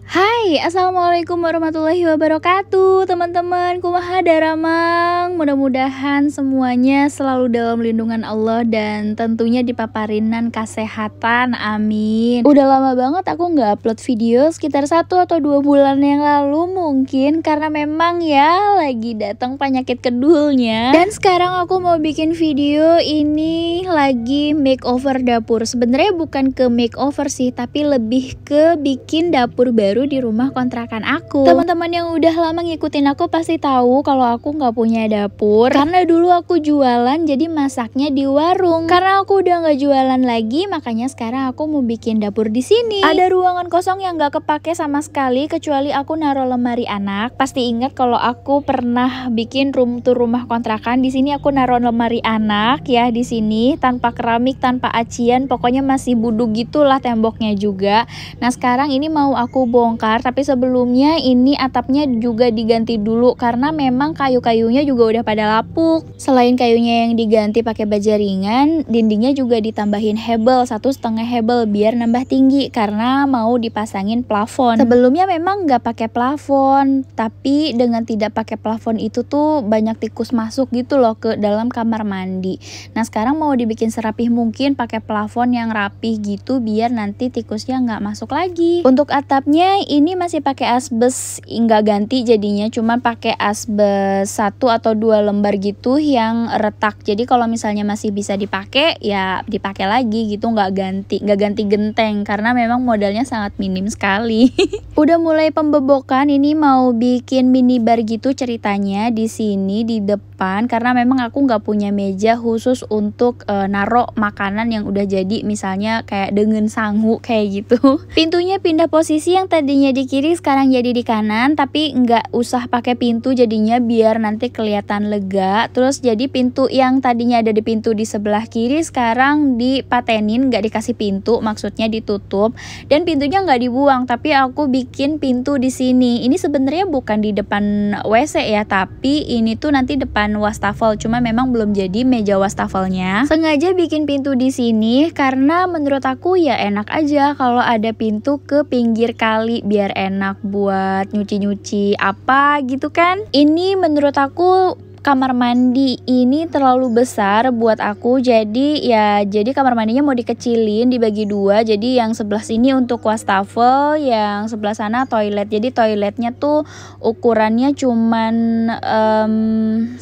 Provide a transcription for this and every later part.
Hai, assalamualaikum warahmatullahi wabarakatuh. Teman-teman, kumaha daramang. Mudah-mudahan semuanya selalu dalam lindungan Allah dan tentunya dipaparinan kesehatan, amin. Udah lama banget aku nggak upload video, sekitar 1 atau 2 bulan yang lalu mungkin, karena memang ya lagi datang penyakit kedulnya. Dan sekarang aku mau bikin video ini lagi makeover dapur. Sebenarnya bukan ke makeover sih, tapi lebih ke bikin dapur baru di rumah kontrakan aku. Teman-teman yang udah lama ngikutin aku pasti tahu kalau aku nggak punya dapur, karena dulu aku jualan jadi masaknya di warung. Karena aku udah nggak jualan lagi, makanya sekarang aku mau bikin dapur di sini. Ada ruangan kosong yang nggak kepake sama sekali, kecuali aku naruh lemari anak. Pasti ingat kalau aku pernah bikin room tour rumah kontrakan. Di sini aku naruh lemari anak ya, di sini tanpa keramik, tanpa acian, pokoknya masih buduk gitulah temboknya juga. Nah sekarang ini mau aku bongkar, tapi sebelumnya ini atapnya juga diganti dulu karena memang kayu-kayunya juga udah pada lapuk. Selain kayunya yang diganti pakai baja ringan, dindingnya juga ditambahin hebel 1,5 hebel biar nambah tinggi karena mau dipasangin plafon. Sebelumnya memang nggak pakai plafon, tapi dengan tidak pakai plafon itu tuh banyak tikus masuk gitu loh ke dalam kamar mandi. Nah sekarang mau dibikin serapih mungkin pakai plafon yang rapih gitu biar nanti tikusnya nggak masuk lagi. Untuk atapnya ini masih pakai asbes, nggak ganti jadinya, cuma pakai asbes 1 atau 2 lembar gitu yang retak. Jadi kalau misalnya masih bisa dipakai ya dipakai lagi gitu, nggak ganti genteng karena memang modalnya sangat minim sekali. Udah mulai pembebokan, ini mau bikin minibar gitu ceritanya di sini di depan karena memang aku nggak punya meja khusus untuk naro makanan yang udah jadi, misalnya kayak dengan sangu kayak gitu. Pintunya pindah posisi, yang tadinya di kiri sekarang jadi di kanan, tapi nggak usah pakai pintu jadinya biar nanti kelihatan lega. Terus jadi pintu yang tadinya ada di pintu di sebelah kiri sekarang dipatenin, nggak dikasih pintu, maksudnya ditutup, dan pintunya nggak dibuang tapi aku bikin pintu di sini. Ini sebenarnya bukan di depan WC ya, tapi ini tuh nanti depan wastafel, cuma memang belum jadi meja wastafelnya. Sengaja bikin pintu di sini karena menurut aku ya enak aja kalau ada pintu ke pinggir kali biar enak buat nyuci-nyuci apa gitu kan. Ini menurut aku kamar mandi ini terlalu besar buat aku, jadi kamar mandinya mau dikecilin, dibagi 2. Jadi yang sebelah sini untuk wastafel, yang sebelah sana toilet. Jadi toiletnya tuh ukurannya cuman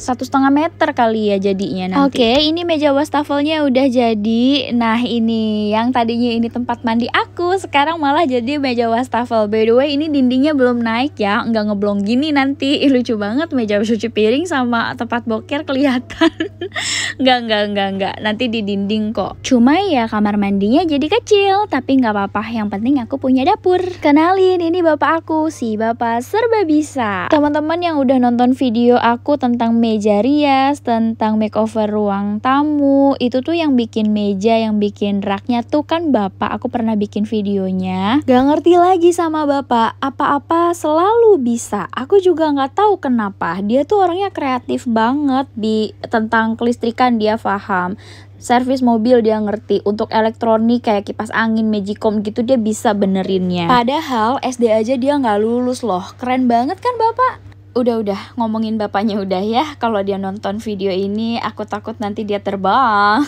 1,5 meter kali ya jadinya nanti. Oke, ini meja wastafelnya udah jadi. Nah ini yang tadinya ini tempat mandi aku, sekarang malah jadi meja wastafel. By the way ini dindingnya belum naik ya, nggak ngeblong gini nanti. Lucu banget meja cuci piring sama tempat boker kelihatan. Enggak, nanti di dinding kok. Cuma ya kamar mandinya jadi kecil, tapi nggak apa-apa, yang penting aku punya dapur. Kenalin, ini bapak aku, si bapak serba bisa. Teman-teman yang udah nonton video aku tentang meja rias, tentang makeover ruang tamu, itu tuh yang bikin meja, yang bikin raknya tuh kan bapak. Aku pernah bikin videonya. Gak ngerti lagi sama bapak, apa-apa selalu bisa. Aku juga nggak tahu kenapa, dia tuh orangnya kreatif banget tentang kelistrikan, dia paham. Servis mobil dia ngerti, untuk elektronik kayak kipas angin, magicom gitu dia bisa benerinnya. Padahal SD aja dia nggak lulus loh. Keren banget kan bapak? Udah ngomongin bapaknya udah ya. Kalau dia nonton video ini aku takut nanti dia terbang.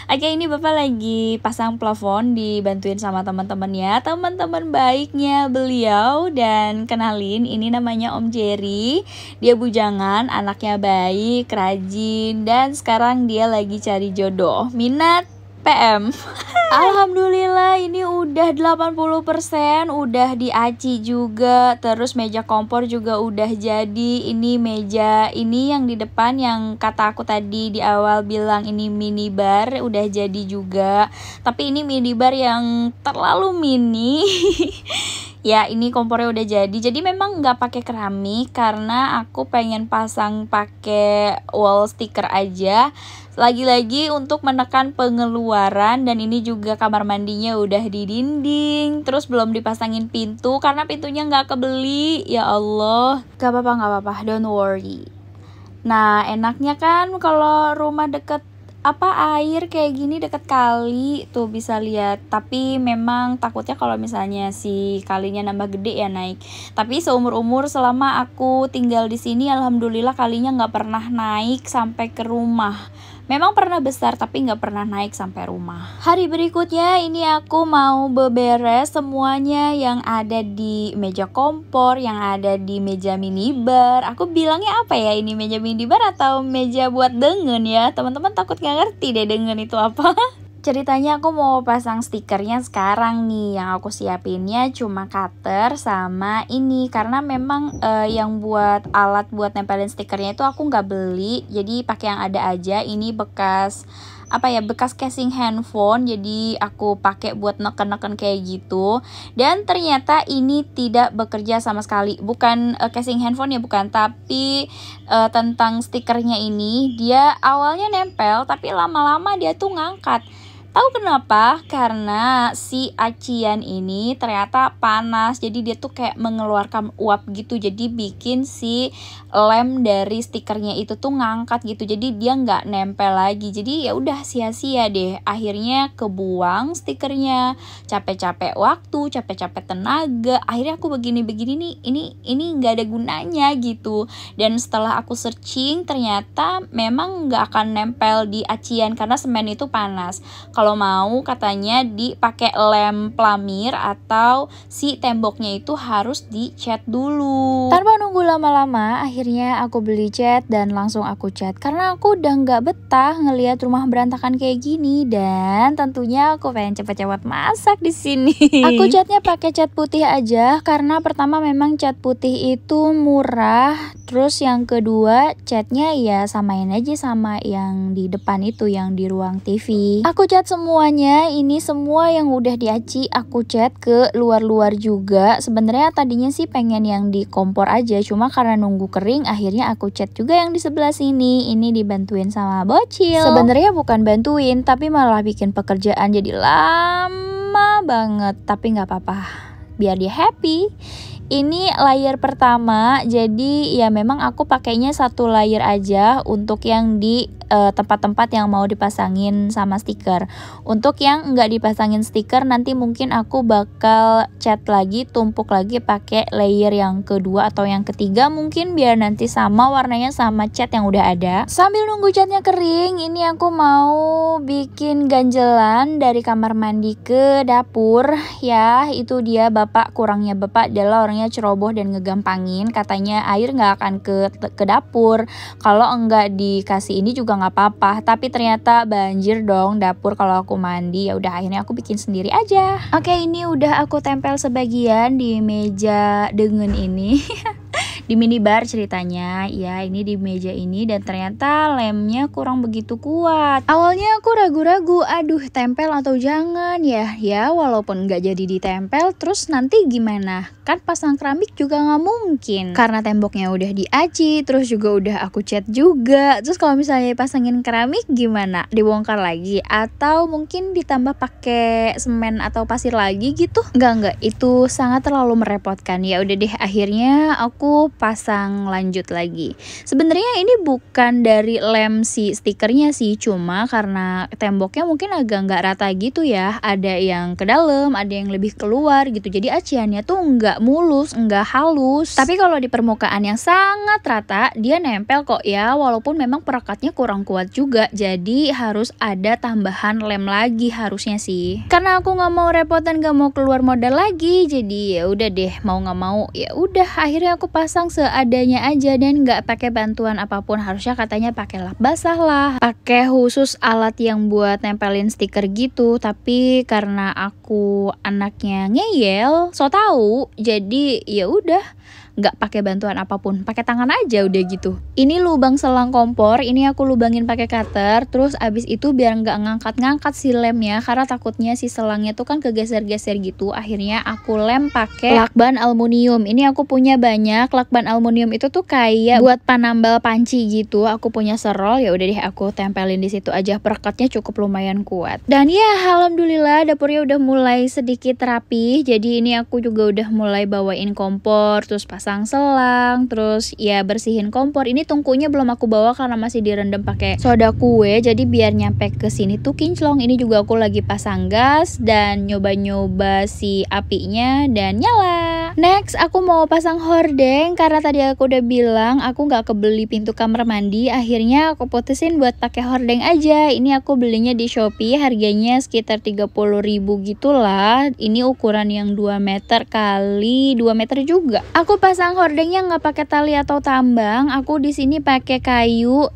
Oke, ini bapak lagi pasang plafon, dibantuin sama teman-temannya, teman-teman baiknya beliau. Dan kenalin, ini namanya Om Jerry. Dia bujangan, anaknya baik, rajin, dan sekarang dia lagi cari jodoh. Minat PM. Alhamdulillah ini udah 80%, udah diaci juga. Terus meja kompor juga udah jadi. Ini meja ini yang di depan yang kata aku tadi di awal bilang ini minibar, udah jadi juga. Tapi ini minibar yang terlalu mini. Ya ini kompornya udah jadi. Jadi memang nggak pakai keramik karena aku pengen pasang pakai wall sticker aja. Lagi-lagi untuk menekan pengeluaran. Dan ini juga kamar mandinya udah di dinding, terus belum dipasangin pintu karena pintunya nggak kebeli. Ya Allah, gak apa-apa, don't worry. Nah enaknya kan kalau rumah deket air kayak gini deket kali tuh bisa lihat. Tapi memang takutnya kalau misalnya si kalinya nambah gede ya naik. Tapi seumur-umur selama aku tinggal di sini, alhamdulillah kalinya nggak pernah naik sampai ke rumah. Memang pernah besar tapi nggak pernah naik sampai rumah. Hari berikutnya ini aku mau beberes semuanya yang ada di meja kompor, yang ada di meja minibar. Aku bilangnya apa ya, ini meja minibar atau meja buat dengen ya? Teman-teman takut nggak ngerti deh dengen itu apa. Ceritanya aku mau pasang stikernya sekarang nih. Yang aku siapinnya cuma cutter sama ini, karena memang yang buat alat buat nempelin stikernya itu aku nggak beli, jadi pakai yang ada aja. Ini bekas bekas casing handphone, jadi aku pakai buat neken-neken kayak gitu. Dan ternyata ini tidak bekerja sama sekali. Bukan casing handphone ya, bukan, tapi tentang stikernya ini, dia awalnya nempel tapi lama-lama dia tuh ngangkat. Tahu kenapa? Karena si acian ini ternyata panas, jadi dia tuh kayak mengeluarkan uap gitu, jadi bikin si lem dari stikernya itu tuh ngangkat gitu, jadi dia nggak nempel lagi. Jadi ya udah sia-sia deh, akhirnya kebuang stikernya, capek-capek waktu, capek-capek tenaga, akhirnya aku begini-begini nih, ini nggak ada gunanya gitu. Dan setelah aku searching, ternyata memang nggak akan nempel di acian karena semen itu panas. Kalau mau katanya dipakai lem plamir atau si temboknya itu harus dicat dulu. Tanpa nunggu lama-lama, akhirnya aku beli cat dan langsung aku cat karena aku udah nggak betah ngelihat rumah berantakan kayak gini, dan tentunya aku pengen cepet-cepet masak di sini. Aku catnya pakai cat putih aja karena pertama memang cat putih itu murah, terus yang kedua catnya ya samain aja sama yang di depan itu, yang di ruang TV. Aku cat semuanya, ini semua yang udah diaci aku cat ke luar-luar juga. Sebenarnya tadinya sih pengen yang di kompor aja, cuma karena nunggu kering akhirnya aku cat juga yang di sebelah sini. Ini dibantuin sama bocil. Sebenarnya bukan bantuin, tapi malah bikin pekerjaan jadi lama banget. Tapi nggak apa-apa, biar dia happy. Ini layer pertama, jadi ya memang aku pakainya satu layer aja untuk yang di tempat-tempat yang mau dipasangin sama stiker. Untuk yang nggak dipasangin stiker, nanti mungkin aku bakal cat lagi, tumpuk lagi pakai layer yang kedua atau yang ketiga mungkin, biar nanti sama warnanya sama cat yang udah ada. Sambil nunggu catnya kering, ini aku mau bikin ganjelan dari kamar mandi ke dapur. Ya itu dia kurangnya bapak adalah orangnya ceroboh dan ngegampangin. Katanya air nggak akan ke dapur kalau enggak dikasih ini juga nggak apa-apa, tapi ternyata banjir dong dapur kalau aku mandi. Ya udah akhirnya aku bikin sendiri aja. Oke, ini udah aku tempel sebagian di meja dengan ini. Di minibar ceritanya ya, ini di meja ini, dan ternyata lemnya kurang begitu kuat. Awalnya aku ragu-ragu, aduh tempel atau jangan ya walaupun nggak jadi ditempel terus nanti gimana, kan pasang keramik juga nggak mungkin karena temboknya udah diaci, terus juga udah aku cat juga. Terus kalau misalnya pasangin keramik gimana, dibongkar lagi atau mungkin ditambah pakai semen atau pasir lagi gitu? Enggak, itu sangat terlalu merepotkan. Ya udah deh, akhirnya aku pasang lanjut lagi. Sebenarnya ini bukan dari lem si stikernya sih, cuma karena temboknya mungkin agak nggak rata gitu ya, ada yang ke dalam, ada yang lebih keluar gitu, jadi aciannya tuh nggak mulus, nggak halus. Tapi kalau di permukaan yang sangat rata dia nempel kok ya, walaupun memang perekatnya kurang kuat juga, jadi harus ada tambahan lem lagi harusnya sih. Karena aku nggak mau repotan, nggak mau keluar modal lagi, jadi ya udah deh, mau nggak mau ya udah akhirnya aku pasang seadanya aja dan nggak pakai bantuan apapun. Harusnya katanya pakai lap basah lah, pakai khusus alat yang buat nempelin stiker gitu, tapi karena aku anaknya ngeyel, so tahu, jadi ya udah nggak pakai bantuan apapun, pakai tangan aja udah gitu. Ini lubang selang kompor, ini aku lubangin pakai cutter, terus abis itu biar nggak ngangkat-ngangkat si lemnya, karena takutnya si selangnya tuh kan kegeser-geser gitu. Akhirnya aku lem pakai lakban aluminium. Ini aku punya banyak lakban aluminium, itu tuh kayak buat penambal panci gitu. Aku punya serol, ya udah deh aku tempelin di situ aja. Perekatnya cukup lumayan kuat. Dan ya alhamdulillah dapurnya udah mulai sedikit rapi. Jadi ini aku juga udah mulai bawain kompor, terus pas pasang selang, terus ya bersihin kompor. Ini tungkunya belum aku bawa karena masih direndam pakai soda kue, jadi biar nyampe ke sini tuh kinclong. Ini juga aku lagi pasang gas dan nyoba-nyoba si apinya dan nyala. Next aku mau pasang hordeng karena tadi aku udah bilang aku nggak kebeli pintu kamar mandi. Akhirnya aku putusin buat pakai hordeng aja. Ini aku belinya di Shopee, harganya sekitar 30.000 gitulah. Ini ukuran yang 2 meter kali 2 meter juga. Aku pasang hordengnya nggak pakai tali atau tambang. Aku di sini pakai kayu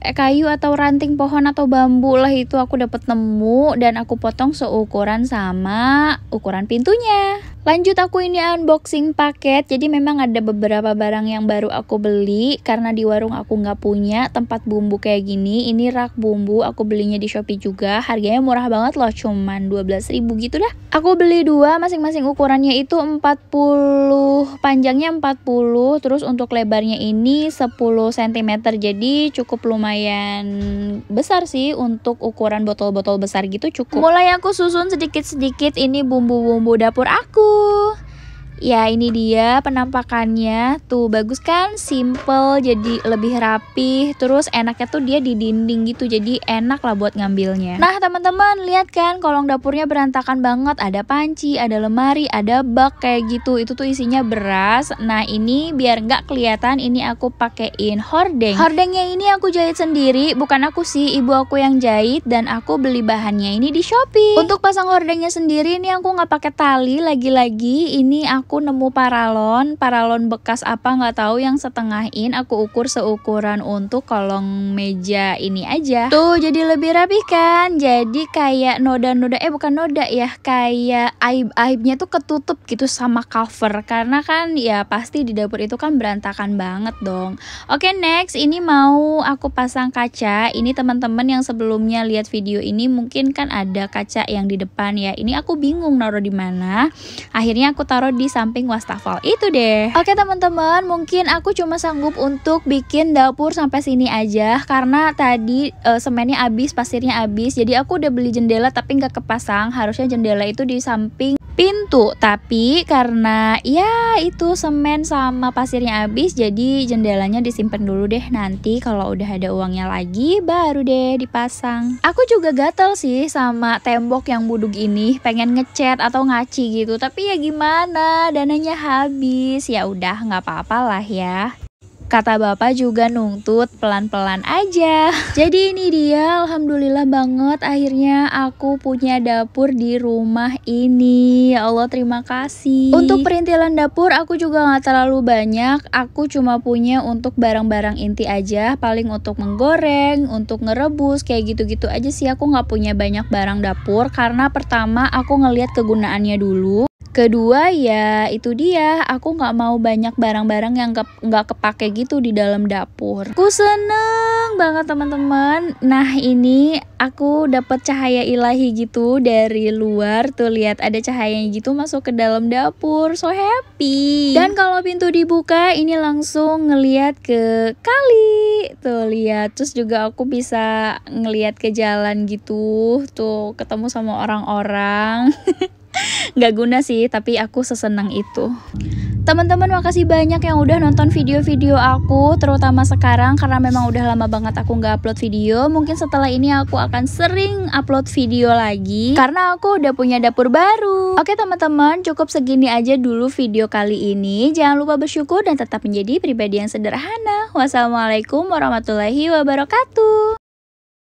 atau ranting pohon atau bambu lah, itu aku dapat nemu dan aku potong seukuran sama ukuran pintunya. Lanjut aku ini unboxing paket. Jadi memang ada beberapa barang yang baru aku beli karena di warung aku nggak punya tempat bumbu kayak gini. Ini rak bumbu, aku belinya di Shopee juga. Harganya murah banget loh, cuman 12.000 gitu dah. Aku beli dua, masing-masing ukurannya itu 40, panjangnya 40, terus untuk lebarnya ini 10 cm. Jadi cukup lumayan besar sih untuk ukuran botol-botol besar gitu, cukup. Mulai aku susun sedikit-sedikit ini bumbu-bumbu dapur aku. Ya ini dia penampakannya, tuh bagus kan, simple, jadi lebih rapih, terus enaknya tuh dia di dinding gitu, jadi enak lah buat ngambilnya. Nah teman-teman lihat kan, kolong dapurnya berantakan banget, ada panci, ada lemari, ada bak kayak gitu, itu tuh isinya beras. Nah ini biar nggak kelihatan, ini aku pakein hordeng. Hordengnya ini aku jahit sendiri, bukan aku sih, ibu aku yang jahit, dan aku beli bahannya ini di Shopee. Untuk pasang hordengnya sendiri ini aku nggak pakai tali, lagi-lagi ini aku nemu paralon bekas apa nggak tahu yang setengah in, aku ukur seukuran untuk kolong meja ini aja. Tuh jadi lebih rapih kan, jadi kayak noda-noda, bukan noda ya, kayak aib-aibnya tuh ketutup gitu sama cover, karena kan ya pasti di dapur itu kan berantakan banget dong. Oke next, ini mau aku pasang kaca. Ini teman-teman yang sebelumnya lihat video ini mungkin kan ada kaca yang di depan ya, ini aku bingung naruh di mana, akhirnya aku taruh di samping wastafel itu deh. Oke teman-teman, mungkin aku cuma sanggup untuk bikin dapur sampai sini aja karena tadi semennya habis, pasirnya habis. Jadi aku udah beli jendela tapi nggak kepasang. Harusnya jendela itu di samping pintu, tapi karena ya itu semen sama pasirnya habis, jadi jendelanya disimpan dulu deh. Nanti kalau udah ada uangnya lagi baru deh dipasang. Aku juga gatel sih sama tembok yang budug ini, pengen ngecat atau ngaci gitu, tapi ya gimana, dananya habis. Ya udah nggak apa-apa lah ya. Kata bapak juga nuntut pelan-pelan aja. Jadi ini dia, alhamdulillah banget akhirnya aku punya dapur di rumah ini. Ya Allah terima kasih. Untuk perintilan dapur aku juga gak terlalu banyak. Aku cuma punya untuk barang-barang inti aja. Paling untuk menggoreng, untuk ngerebus, kayak gitu-gitu aja sih. Aku gak punya banyak barang dapur karena pertama aku ngeliat kegunaannya dulu. Kedua ya itu dia, aku nggak mau banyak barang-barang yang nggak kepake gitu di dalam dapur. Aku seneng banget teman-teman. Nah ini aku dapat cahaya ilahi gitu dari luar, tuh lihat ada cahayanya gitu masuk ke dalam dapur, so happy. Dan kalau pintu dibuka ini langsung ngeliat ke kali, tuh lihat. Terus juga aku bisa ngeliat ke jalan gitu, tuh ketemu sama orang-orang. Gak guna sih, tapi aku sesenang itu. Teman-teman makasih banyak yang udah nonton video-video aku, terutama sekarang karena memang udah lama banget aku gak upload video. Mungkin setelah ini aku akan sering upload video lagi karena aku udah punya dapur baru. Oke teman-teman, cukup segini aja dulu video kali ini. Jangan lupa bersyukur dan tetap menjadi pribadi yang sederhana. Wassalamualaikum warahmatullahi wabarakatuh.